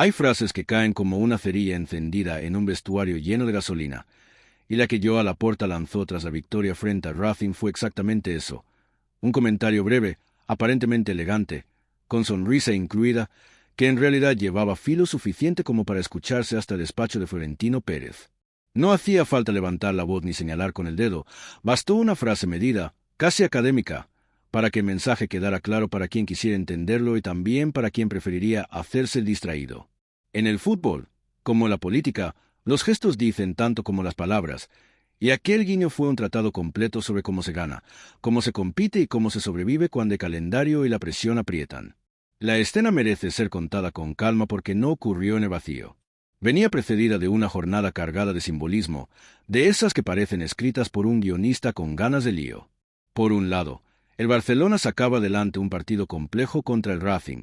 Hay frases que caen como una cerilla encendida en un vestuario lleno de gasolina, y la que Joao Laporta lanzó tras la victoria frente al Racing fue exactamente eso. Un comentario breve, aparentemente elegante, con sonrisa incluida, que en realidad llevaba filo suficiente como para escucharse hasta el despacho de Florentino Pérez. No hacía falta levantar la voz ni señalar con el dedo, bastó una frase medida, casi académica, para que el mensaje quedara claro para quien quisiera entenderlo y también para quien preferiría hacerse el distraído. En el fútbol, como en la política, los gestos dicen tanto como las palabras, y aquel guiño fue un tratado completo sobre cómo se gana, cómo se compite y cómo se sobrevive cuando el calendario y la presión aprietan. La escena merece ser contada con calma porque no ocurrió en el vacío. Venía precedida de una jornada cargada de simbolismo, de esas que parecen escritas por un guionista con ganas de lío. Por un lado, el Barcelona sacaba adelante un partido complejo contra el Racing,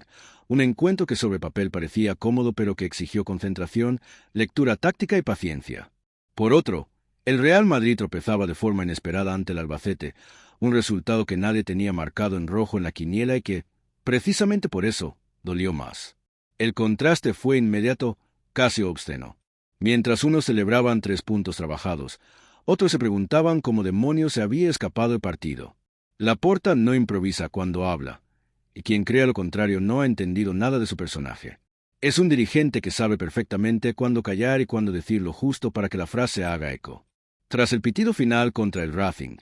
un encuentro que sobre papel parecía cómodo pero que exigió concentración, lectura táctica y paciencia. Por otro, el Real Madrid tropezaba de forma inesperada ante el Albacete, un resultado que nadie tenía marcado en rojo en la quiniela y que, precisamente por eso, dolió más. El contraste fue inmediato, casi obsceno. Mientras unos celebraban 3 puntos trabajados, otros se preguntaban cómo demonios se había escapado el partido. Laporta no improvisa cuando habla, y quien crea lo contrario no ha entendido nada de su personaje. Es un dirigente que sabe perfectamente cuándo callar y cuándo decir lo justo para que la frase haga eco. Tras el pitido final contra el Racing,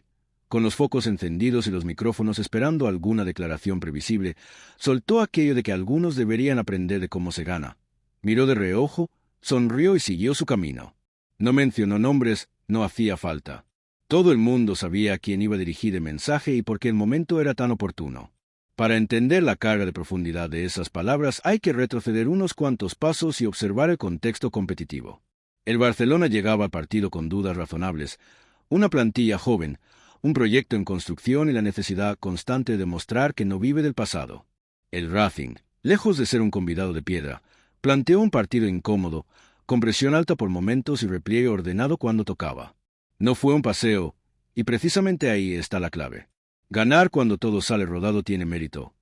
con los focos encendidos y los micrófonos esperando alguna declaración previsible, soltó aquello de que algunos deberían aprender de cómo se gana. Miró de reojo, sonrió y siguió su camino. No mencionó nombres, no hacía falta. Todo el mundo sabía a quién iba dirigido el mensaje y por qué el momento era tan oportuno. Para entender la carga de profundidad de esas palabras hay que retroceder unos cuantos pasos y observar el contexto competitivo. El Barcelona llegaba al partido con dudas razonables, una plantilla joven, un proyecto en construcción y la necesidad constante de demostrar que no vive del pasado. El Racing, lejos de ser un convidado de piedra, planteó un partido incómodo, con presión alta por momentos y repliegue ordenado cuando tocaba. No fue un paseo, y precisamente ahí está la clave. Ganar cuando todo sale rodado tiene mérito,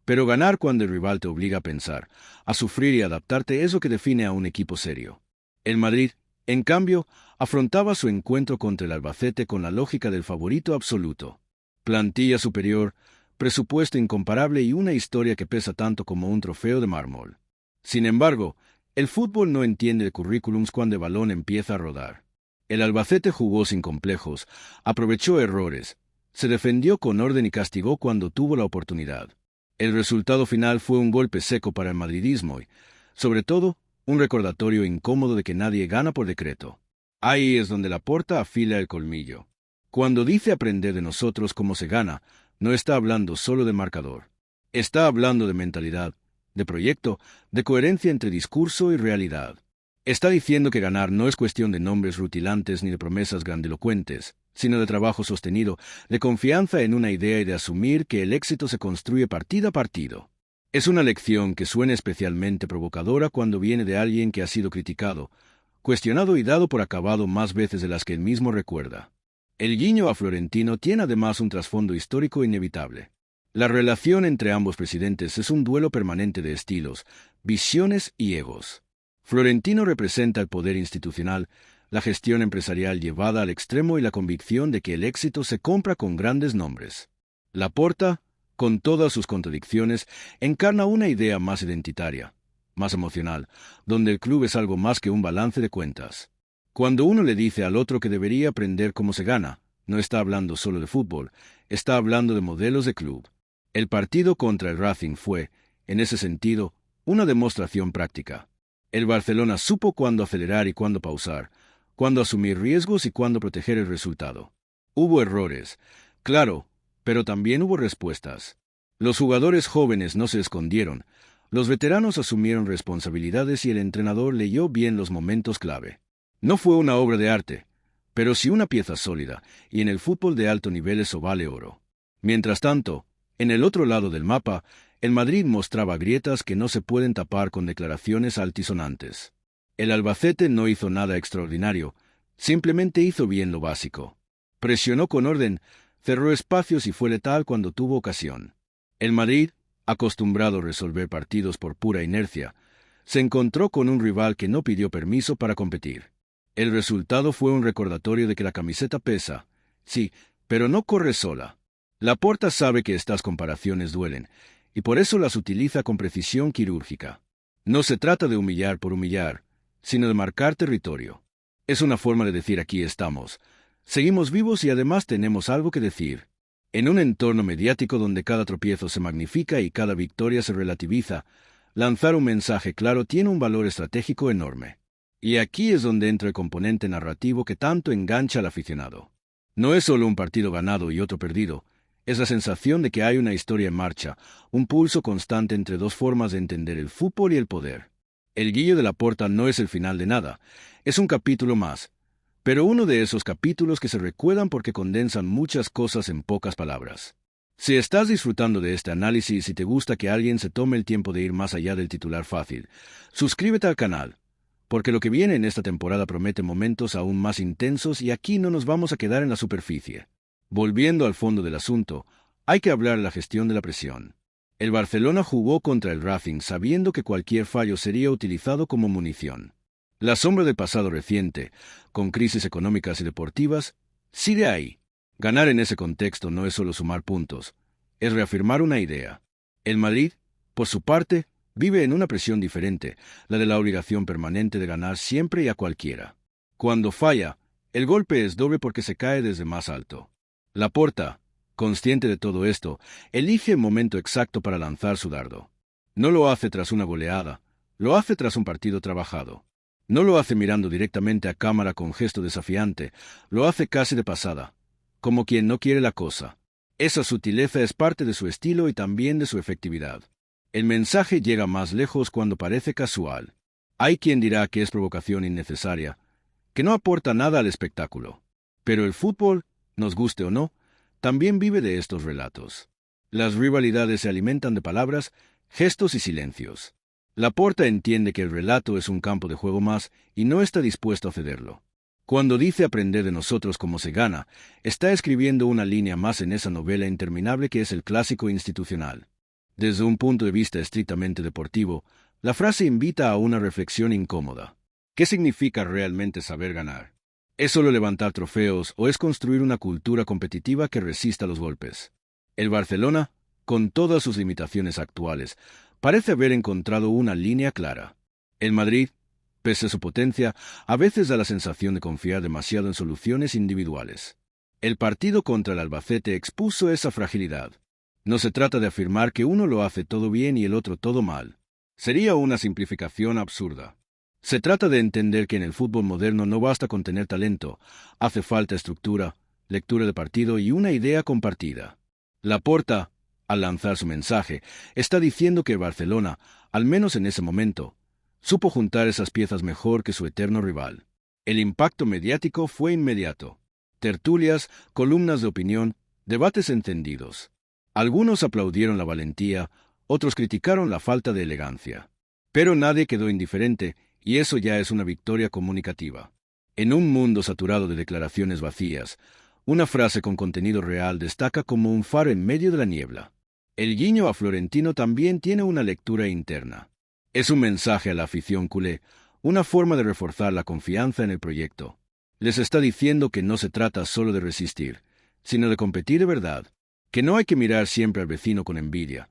pero ganar cuando el rival te obliga a pensar, a sufrir y adaptarte es lo que define a un equipo serio. El Madrid, en cambio, afrontaba su encuentro contra el Albacete con la lógica del favorito absoluto. Plantilla superior, presupuesto incomparable y una historia que pesa tanto como un trofeo de mármol. Sin embargo, el fútbol no entiende de currículums cuando el balón empieza a rodar. El Albacete jugó sin complejos, aprovechó errores, se defendió con orden y castigó cuando tuvo la oportunidad. El resultado final fue un golpe seco para el madridismo y, sobre todo, un recordatorio incómodo de que nadie gana por decreto. Ahí es donde Laporta afila el colmillo. Cuando dice aprender de nosotros cómo se gana, no está hablando solo de marcador. Está hablando de mentalidad, de proyecto, de coherencia entre discurso y realidad. Está diciendo que ganar no es cuestión de nombres rutilantes ni de promesas grandilocuentes, sino de trabajo sostenido, de confianza en una idea y de asumir que el éxito se construye partido a partido. Es una lección que suena especialmente provocadora cuando viene de alguien que ha sido criticado, cuestionado y dado por acabado más veces de las que él mismo recuerda. El guiño a Florentino tiene además un trasfondo histórico inevitable. La relación entre ambos presidentes es un duelo permanente de estilos, visiones y egos. Florentino representa el poder institucional, la gestión empresarial llevada al extremo y la convicción de que el éxito se compra con grandes nombres. Laporta, con todas sus contradicciones, encarna una idea más identitaria, más emocional, donde el club es algo más que un balance de cuentas. Cuando uno le dice al otro que debería aprender cómo se gana, no está hablando solo de fútbol, está hablando de modelos de club. El partido contra el Racing fue, en ese sentido, una demostración práctica. El Barcelona supo cuándo acelerar y cuándo pausar, cuándo asumir riesgos y cuándo proteger el resultado. Hubo errores, claro, pero también hubo respuestas. Los jugadores jóvenes no se escondieron, los veteranos asumieron responsabilidades y el entrenador leyó bien los momentos clave. No fue una obra de arte, pero sí una pieza sólida, y en el fútbol de alto nivel eso vale oro. Mientras tanto, en el otro lado del mapa, el Madrid mostraba grietas que no se pueden tapar con declaraciones altisonantes. El Albacete no hizo nada extraordinario, simplemente hizo bien lo básico. Presionó con orden, cerró espacios y fue letal cuando tuvo ocasión. El Madrid, acostumbrado a resolver partidos por pura inercia, Se encontró con un rival que no pidió permiso para competir. El resultado fue un recordatorio de que la camiseta pesa, sí, pero no corre sola. Laporta sabe que estas comparaciones duelen, y por eso las utiliza con precisión quirúrgica. No se trata de humillar por humillar, sino de marcar territorio. Es una forma de decir aquí estamos. Seguimos vivos y además tenemos algo que decir. En un entorno mediático donde cada tropiezo se magnifica y cada victoria se relativiza, lanzar un mensaje claro tiene un valor estratégico enorme. Y aquí es donde entra el componente narrativo que tanto engancha al aficionado. No es solo un partido ganado y otro perdido, es la sensación de que hay una historia en marcha, un pulso constante entre dos formas de entender el fútbol y el poder. El Guillo de Laporta no es el final de nada, es un capítulo más, pero uno de esos capítulos que se recuerdan porque condensan muchas cosas en pocas palabras. Si estás disfrutando de este análisis y te gusta que alguien se tome el tiempo de ir más allá del titular fácil, suscríbete al canal, porque lo que viene en esta temporada promete momentos aún más intensos y aquí no nos vamos a quedar en la superficie. Volviendo al fondo del asunto, hay que hablar de la gestión de la presión. El Barcelona jugó contra el Racing sabiendo que cualquier fallo sería utilizado como munición. La sombra del pasado reciente, con crisis económicas y deportivas, sigue ahí. Ganar en ese contexto no es solo sumar puntos, es reafirmar una idea. El Madrid, por su parte, vive en una presión diferente, la de la obligación permanente de ganar siempre y a cualquiera. Cuando falla, el golpe es doble porque se cae desde más alto. Laporta, consciente de todo esto, elige el momento exacto para lanzar su dardo. No lo hace tras una goleada, lo hace tras un partido trabajado. No lo hace mirando directamente a cámara con gesto desafiante, lo hace casi de pasada, como quien no quiere la cosa. Esa sutileza es parte de su estilo y también de su efectividad. El mensaje llega más lejos cuando parece casual. Hay quien dirá que es provocación innecesaria, que no aporta nada al espectáculo. Pero el fútbol, nos guste o no, también vive de estos relatos. Las rivalidades se alimentan de palabras, gestos y silencios. Laporta entiende que el relato es un campo de juego más y no está dispuesto a cederlo. Cuando dice aprender de nosotros cómo se gana, está escribiendo una línea más en esa novela interminable que es el clásico institucional. Desde un punto de vista estrictamente deportivo, la frase invita a una reflexión incómoda. ¿Qué significa realmente saber ganar? ¿Es solo levantar trofeos o es construir una cultura competitiva que resista los golpes? El Barcelona, con todas sus limitaciones actuales, parece haber encontrado una línea clara. El Madrid, pese a su potencia, a veces da la sensación de confiar demasiado en soluciones individuales. El partido contra el Albacete expuso esa fragilidad. No se trata de afirmar que uno lo hace todo bien y el otro todo mal. Sería una simplificación absurda. Se trata de entender que en el fútbol moderno no basta con tener talento, hace falta estructura, lectura de partido y una idea compartida. Laporta, al lanzar su mensaje, está diciendo que Barcelona, al menos en ese momento, supo juntar esas piezas mejor que su eterno rival. El impacto mediático fue inmediato. Tertulias, columnas de opinión, debates encendidos. Algunos aplaudieron la valentía, otros criticaron la falta de elegancia. Pero nadie quedó indiferente, y eso ya es una victoria comunicativa. En un mundo saturado de declaraciones vacías, una frase con contenido real destaca como un faro en medio de la niebla. El guiño a Florentino también tiene una lectura interna. Es un mensaje a la afición culé, una forma de reforzar la confianza en el proyecto. Les está diciendo que no se trata solo de resistir, sino de competir de verdad, que no hay que mirar siempre al vecino con envidia,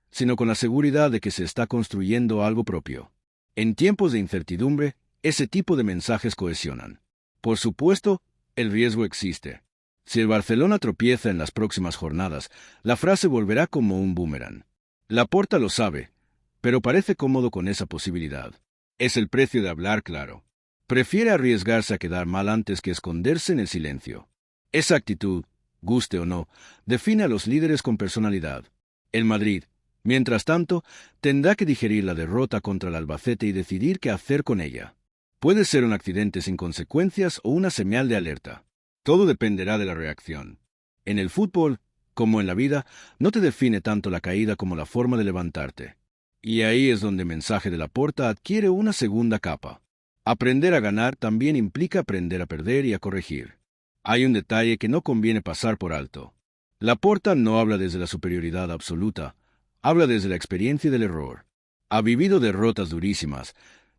sino con la seguridad de que se está construyendo algo propio. En tiempos de incertidumbre, ese tipo de mensajes cohesionan. Por supuesto, el riesgo existe. Si el Barcelona tropieza en las próximas jornadas, la frase volverá como un boomerang. Laporta lo sabe, pero parece cómodo con esa posibilidad. Es el precio de hablar claro. Prefiere arriesgarse a quedar mal antes que esconderse en el silencio. Esa actitud, guste o no, define a los líderes con personalidad. El Madrid, mientras tanto, tendrá que digerir la derrota contra el Albacete y decidir qué hacer con ella. Puede ser un accidente sin consecuencias o una señal de alerta. Todo dependerá de la reacción. En el fútbol, como en la vida, no te define tanto la caída como la forma de levantarte. Y ahí es donde el mensaje de Laporta adquiere una segunda capa. Aprender a ganar también implica aprender a perder y a corregir. Hay un detalle que no conviene pasar por alto. Laporta no habla desde la superioridad absoluta, habla desde la experiencia del error. Ha vivido derrotas durísimas,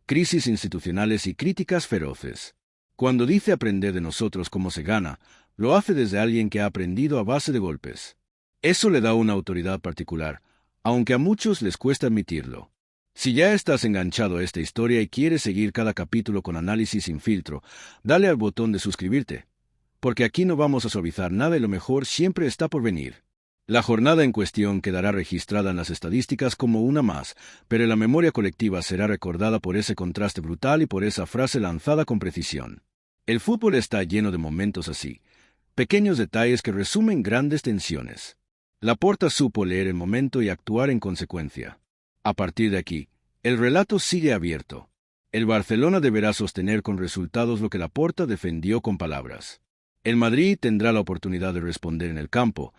crisis institucionales y críticas feroces. Cuando dice aprender de nosotros cómo se gana, lo hace desde alguien que ha aprendido a base de golpes. Eso le da una autoridad particular, aunque a muchos les cuesta admitirlo. Si ya estás enganchado a esta historia y quieres seguir cada capítulo con análisis sin filtro, dale al botón de suscribirte, porque aquí no vamos a suavizar nada y lo mejor siempre está por venir. La jornada en cuestión quedará registrada en las estadísticas como una más, pero en la memoria colectiva será recordada por ese contraste brutal y por esa frase lanzada con precisión. El fútbol está lleno de momentos así, pequeños detalles que resumen grandes tensiones. Laporta supo leer el momento y actuar en consecuencia. A partir de aquí, el relato sigue abierto. El Barcelona deberá sostener con resultados lo que Laporta defendió con palabras. El Madrid tendrá la oportunidad de responder en el campo,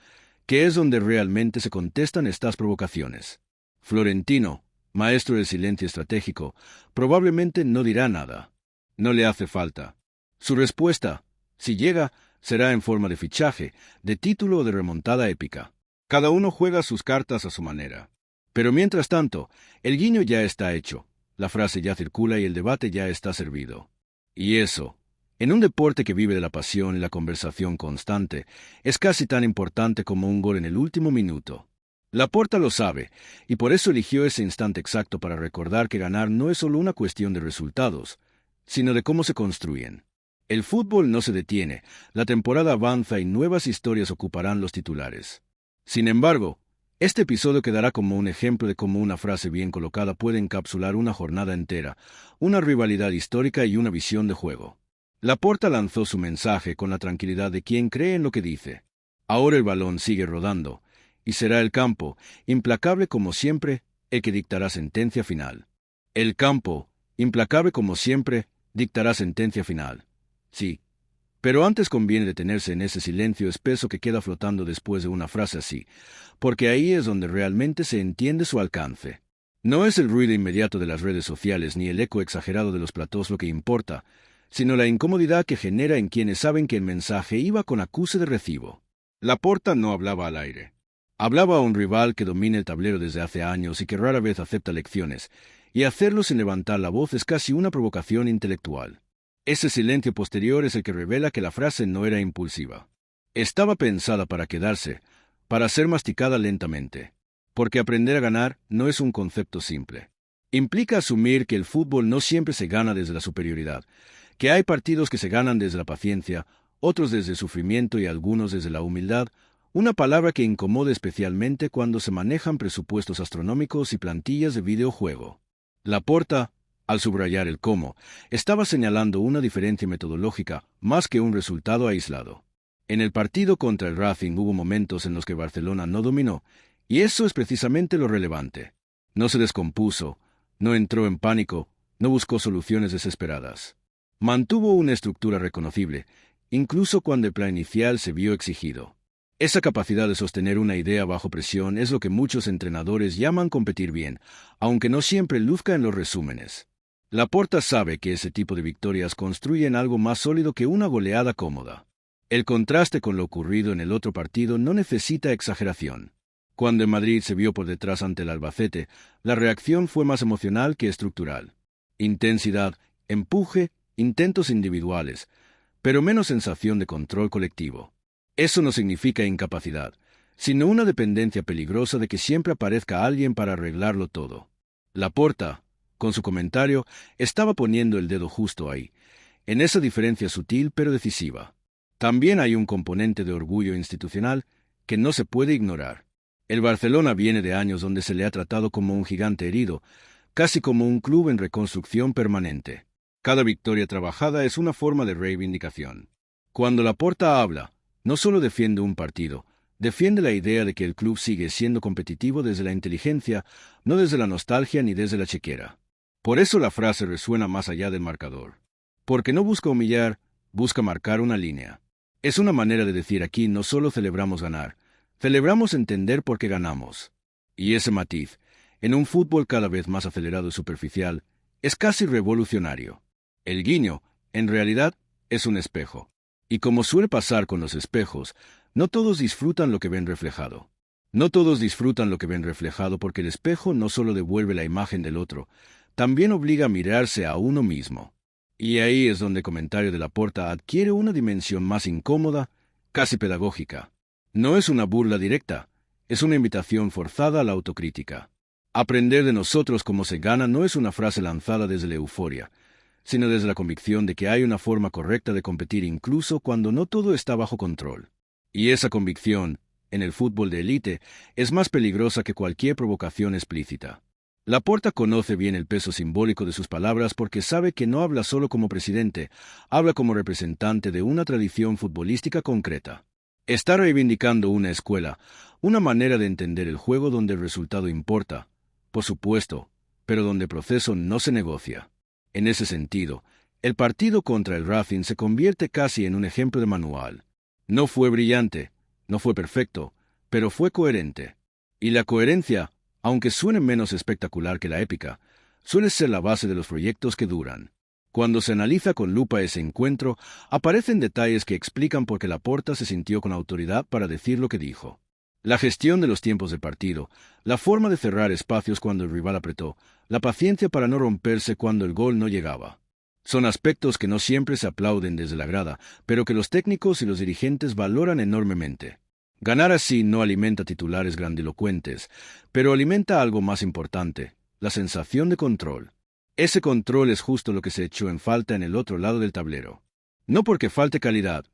que es donde realmente se contestan estas provocaciones. Florentino, maestro del silencio estratégico, probablemente no dirá nada. No le hace falta. Su respuesta, si llega, será en forma de fichaje, de título o de remontada épica. Cada uno juega sus cartas a su manera. Pero mientras tanto, el guiño ya está hecho, la frase ya circula y el debate ya está servido. Y eso, en un deporte que vive de la pasión y la conversación constante, es casi tan importante como un gol en el último minuto. Laporta lo sabe, y por eso eligió ese instante exacto para recordar que ganar no es solo una cuestión de resultados, sino de cómo se construyen. El fútbol no se detiene, la temporada avanza y nuevas historias ocuparán los titulares. Sin embargo, este episodio quedará como un ejemplo de cómo una frase bien colocada puede encapsular una jornada entera, una rivalidad histórica y una visión de juego. Laporta lanzó su mensaje con la tranquilidad de quien cree en lo que dice. Ahora el balón sigue rodando, y será el campo, implacable como siempre, el que dictará sentencia final. El campo, implacable como siempre, dictará sentencia final. Sí, pero antes conviene detenerse en ese silencio espeso que queda flotando después de una frase así, porque ahí es donde realmente se entiende su alcance. No es el ruido inmediato de las redes sociales ni el eco exagerado de los platós lo que importa, sino la incomodidad que genera en quienes saben que el mensaje iba con acuse de recibo. Laporta no hablaba al aire. Hablaba a un rival que domina el tablero desde hace años y que rara vez acepta lecciones, y hacerlo sin levantar la voz es casi una provocación intelectual. Ese silencio posterior es el que revela que la frase no era impulsiva. Estaba pensada para quedarse, para ser masticada lentamente. Porque aprender a ganar no es un concepto simple. Implica asumir que el fútbol no siempre se gana desde la superioridad, que hay partidos que se ganan desde la paciencia, otros desde el sufrimiento y algunos desde la humildad, una palabra que incomoda especialmente cuando se manejan presupuestos astronómicos y plantillas de videojuego. Laporta, al subrayar el cómo, estaba señalando una diferencia metodológica más que un resultado aislado. En el partido contra el Racing hubo momentos en los que Barcelona no dominó, y eso es precisamente lo relevante. No se descompuso, no entró en pánico, no buscó soluciones desesperadas. Mantuvo una estructura reconocible, incluso cuando el plan inicial se vio exigido. Esa capacidad de sostener una idea bajo presión es lo que muchos entrenadores llaman competir bien, aunque no siempre luzca en los resúmenes. Laporta sabe que ese tipo de victorias construyen algo más sólido que una goleada cómoda. El contraste con lo ocurrido en el otro partido no necesita exageración. Cuando el Madrid se vio por detrás ante el Albacete, la reacción fue más emocional que estructural. Intensidad, empuje, intentos individuales, pero menos sensación de control colectivo. Eso no significa incapacidad, sino una dependencia peligrosa de que siempre aparezca alguien para arreglarlo todo. Laporta, con su comentario, estaba poniendo el dedo justo ahí, en esa diferencia sutil pero decisiva. También hay un componente de orgullo institucional que no se puede ignorar. El Barcelona viene de años donde se le ha tratado como un gigante herido, casi como un club en reconstrucción permanente. Cada victoria trabajada es una forma de reivindicación. Cuando Laporta habla, no solo defiende un partido, defiende la idea de que el club sigue siendo competitivo desde la inteligencia, no desde la nostalgia ni desde la chequera. Por eso la frase resuena más allá del marcador. Porque no busca humillar, busca marcar una línea. Es una manera de decir aquí no solo celebramos ganar, celebramos entender por qué ganamos. Y ese matiz, en un fútbol cada vez más acelerado y superficial, es casi revolucionario. El guiño, en realidad, es un espejo. Y como suele pasar con los espejos, no todos disfrutan lo que ven reflejado. No todos disfrutan lo que ven reflejado porque el espejo no solo devuelve la imagen del otro, también obliga a mirarse a uno mismo. Y ahí es donde el comentario de Laporta adquiere una dimensión más incómoda, casi pedagógica. No es una burla directa, es una invitación forzada a la autocrítica. Aprender de nosotros cómo se gana no es una frase lanzada desde la euforia, sino desde la convicción de que hay una forma correcta de competir incluso cuando no todo está bajo control. Y esa convicción, en el fútbol de élite, es más peligrosa que cualquier provocación explícita. Laporta conoce bien el peso simbólico de sus palabras porque sabe que no habla solo como presidente, habla como representante de una tradición futbolística concreta. Está reivindicando una escuela, una manera de entender el juego donde el resultado importa, por supuesto, pero donde el proceso no se negocia. En ese sentido, el partido contra el Racing se convierte casi en un ejemplo de manual. No fue brillante, no fue perfecto, pero fue coherente. Y la coherencia, aunque suene menos espectacular que la épica, suele ser la base de los proyectos que duran. Cuando se analiza con lupa ese encuentro, aparecen detalles que explican por qué Laporta se sintió con autoridad para decir lo que dijo. La gestión de los tiempos de partido, la forma de cerrar espacios cuando el rival apretó, la paciencia para no romperse cuando el gol no llegaba. Son aspectos que no siempre se aplauden desde la grada, pero que los técnicos y los dirigentes valoran enormemente. Ganar así no alimenta titulares grandilocuentes, pero alimenta algo más importante, la sensación de control. Ese control es justo lo que se echó en falta en el otro lado del tablero. No porque falte calidad,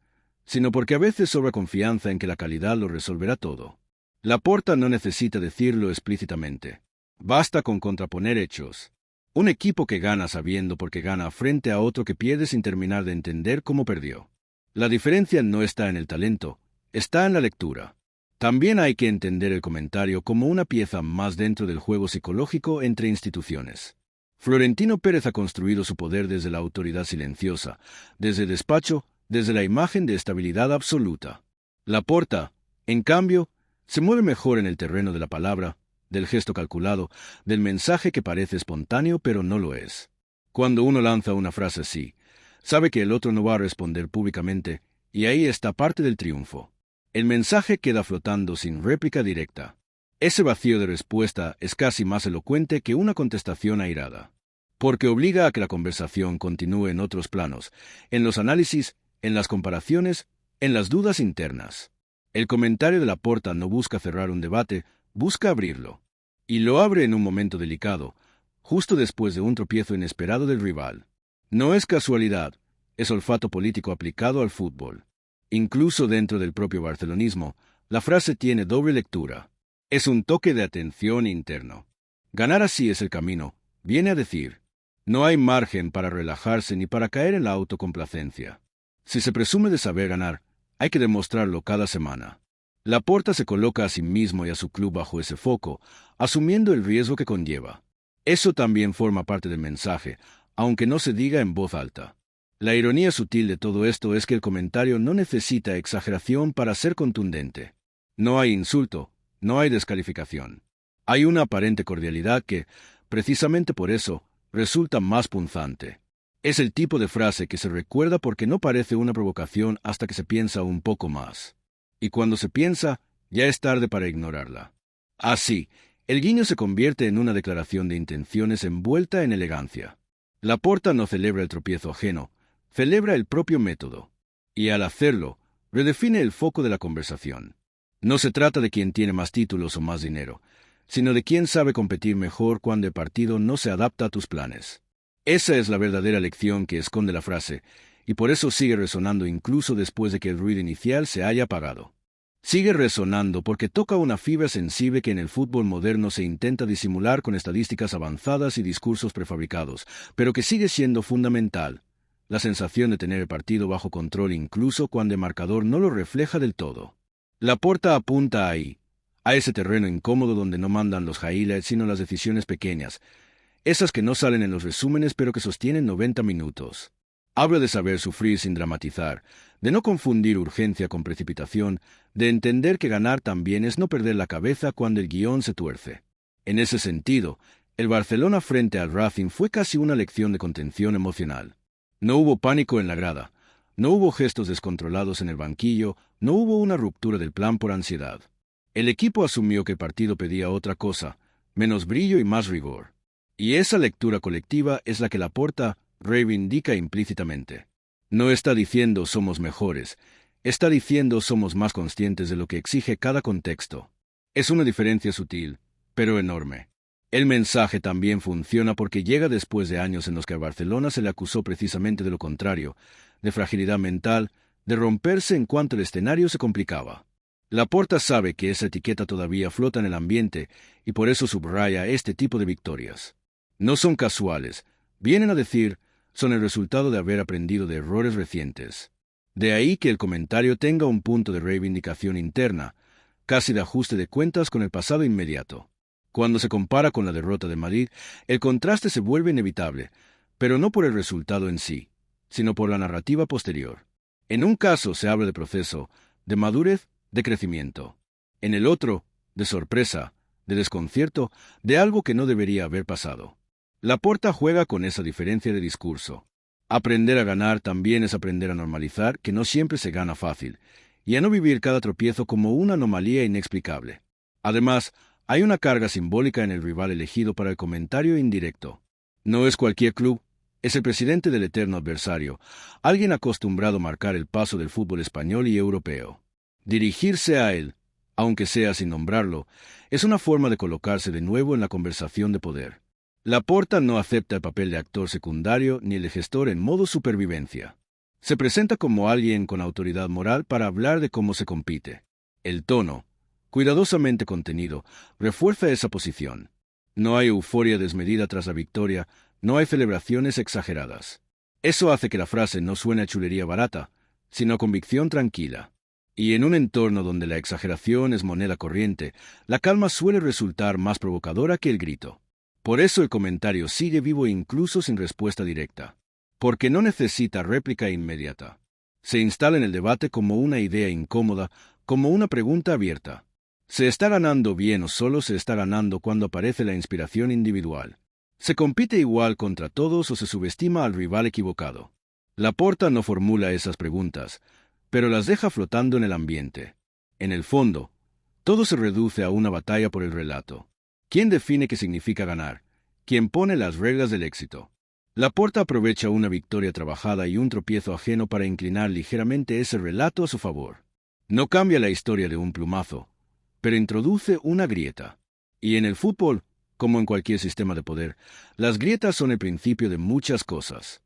sino porque a veces sobra confianza en que la calidad lo resolverá todo. Laporta no necesita decirlo explícitamente. Basta con contraponer hechos. Un equipo que gana sabiendo por qué gana frente a otro que pierde sin terminar de entender cómo perdió. La diferencia no está en el talento, está en la lectura. También hay que entender el comentario como una pieza más dentro del juego psicológico entre instituciones. Florentino Pérez ha construido su poder desde la autoridad silenciosa, desde el despacho, desde la imagen de estabilidad absoluta. Laporta, en cambio, se mueve mejor en el terreno de la palabra, del gesto calculado, del mensaje que parece espontáneo pero no lo es. Cuando uno lanza una frase así, sabe que el otro no va a responder públicamente, y ahí está parte del triunfo. El mensaje queda flotando sin réplica directa. Ese vacío de respuesta es casi más elocuente que una contestación airada, porque obliga a que la conversación continúe en otros planos, en los análisis, en las comparaciones, en las dudas internas. El comentario de Laporta no busca cerrar un debate, busca abrirlo. Y lo abre en un momento delicado, justo después de un tropiezo inesperado del rival. No es casualidad, es olfato político aplicado al fútbol. Incluso dentro del propio barcelonismo, la frase tiene doble lectura. Es un toque de atención interno. Ganar así es el camino, viene a decir. No hay margen para relajarse ni para caer en la autocomplacencia. Si se presume de saber ganar, hay que demostrarlo cada semana. Laporta se coloca a sí mismo y a su club bajo ese foco, asumiendo el riesgo que conlleva. Eso también forma parte del mensaje, aunque no se diga en voz alta. La ironía sutil de todo esto es que el comentario no necesita exageración para ser contundente. No hay insulto, no hay descalificación. Hay una aparente cordialidad que, precisamente por eso, resulta más punzante. Es el tipo de frase que se recuerda porque no parece una provocación hasta que se piensa un poco más. Y cuando se piensa, ya es tarde para ignorarla. Así, el guiño se convierte en una declaración de intenciones envuelta en elegancia. Laporta no celebra el tropiezo ajeno, celebra el propio método. Y al hacerlo, redefine el foco de la conversación. No se trata de quién tiene más títulos o más dinero, sino de quién sabe competir mejor cuando el partido no se adapta a tus planes. Esa es la verdadera lección que esconde la frase, y por eso sigue resonando incluso después de que el ruido inicial se haya apagado. Sigue resonando porque toca una fibra sensible que en el fútbol moderno se intenta disimular con estadísticas avanzadas y discursos prefabricados, pero que sigue siendo fundamental: la sensación de tener el partido bajo control incluso cuando el marcador no lo refleja del todo. Laporta apunta ahí, a ese terreno incómodo donde no mandan los highlights sino las decisiones pequeñas, esas que no salen en los resúmenes pero que sostienen 90 minutos. Habla de saber sufrir sin dramatizar, de no confundir urgencia con precipitación, de entender que ganar también es no perder la cabeza cuando el guión se tuerce. En ese sentido, el Barcelona frente al Racing fue casi una lección de contención emocional. No hubo pánico en la grada, no hubo gestos descontrolados en el banquillo, no hubo una ruptura del plan por ansiedad. El equipo asumió que el partido pedía otra cosa, menos brillo y más rigor. Y esa lectura colectiva es la que Laporta reivindica implícitamente. No está diciendo somos mejores, está diciendo somos más conscientes de lo que exige cada contexto. Es una diferencia sutil, pero enorme. El mensaje también funciona porque llega después de años en los que a Barcelona se le acusó precisamente de lo contrario, de fragilidad mental, de romperse en cuanto el escenario se complicaba. Laporta sabe que esa etiqueta todavía flota en el ambiente y por eso subraya este tipo de victorias. No son casuales, vienen a decir, son el resultado de haber aprendido de errores recientes. De ahí que el comentario tenga un punto de reivindicación interna, casi de ajuste de cuentas con el pasado inmediato. Cuando se compara con la derrota de Madrid, el contraste se vuelve inevitable, pero no por el resultado en sí, sino por la narrativa posterior. En un caso se habla de proceso, de madurez, de crecimiento. En el otro, de sorpresa, de desconcierto, de algo que no debería haber pasado. Laporta juega con esa diferencia de discurso. Aprender a ganar también es aprender a normalizar que no siempre se gana fácil, y a no vivir cada tropiezo como una anomalía inexplicable. Además, hay una carga simbólica en el rival elegido para el comentario indirecto. No es cualquier club, es el presidente del eterno adversario, alguien acostumbrado a marcar el paso del fútbol español y europeo. Dirigirse a él, aunque sea sin nombrarlo, es una forma de colocarse de nuevo en la conversación de poder. Laporta no acepta el papel de actor secundario ni el de gestor en modo supervivencia. Se presenta como alguien con autoridad moral para hablar de cómo se compite. El tono, cuidadosamente contenido, refuerza esa posición. No hay euforia desmedida tras la victoria, no hay celebraciones exageradas. Eso hace que la frase no suene a chulería barata, sino a convicción tranquila. Y en un entorno donde la exageración es moneda corriente, la calma suele resultar más provocadora que el grito. Por eso el comentario sigue vivo incluso sin respuesta directa. Porque no necesita réplica inmediata. Se instala en el debate como una idea incómoda, como una pregunta abierta. ¿Se está ganando bien o solo se está ganando cuando aparece la inspiración individual? ¿Se compite igual contra todos o se subestima al rival equivocado? Laporta no formula esas preguntas, pero las deja flotando en el ambiente. En el fondo, todo se reduce a una batalla por el relato. ¿Quién define qué significa ganar? ¿Quién pone las reglas del éxito? Laporta aprovecha una victoria trabajada y un tropiezo ajeno para inclinar ligeramente ese relato a su favor. No cambia la historia de un plumazo, pero introduce una grieta. Y en el fútbol, como en cualquier sistema de poder, las grietas son el principio de muchas cosas.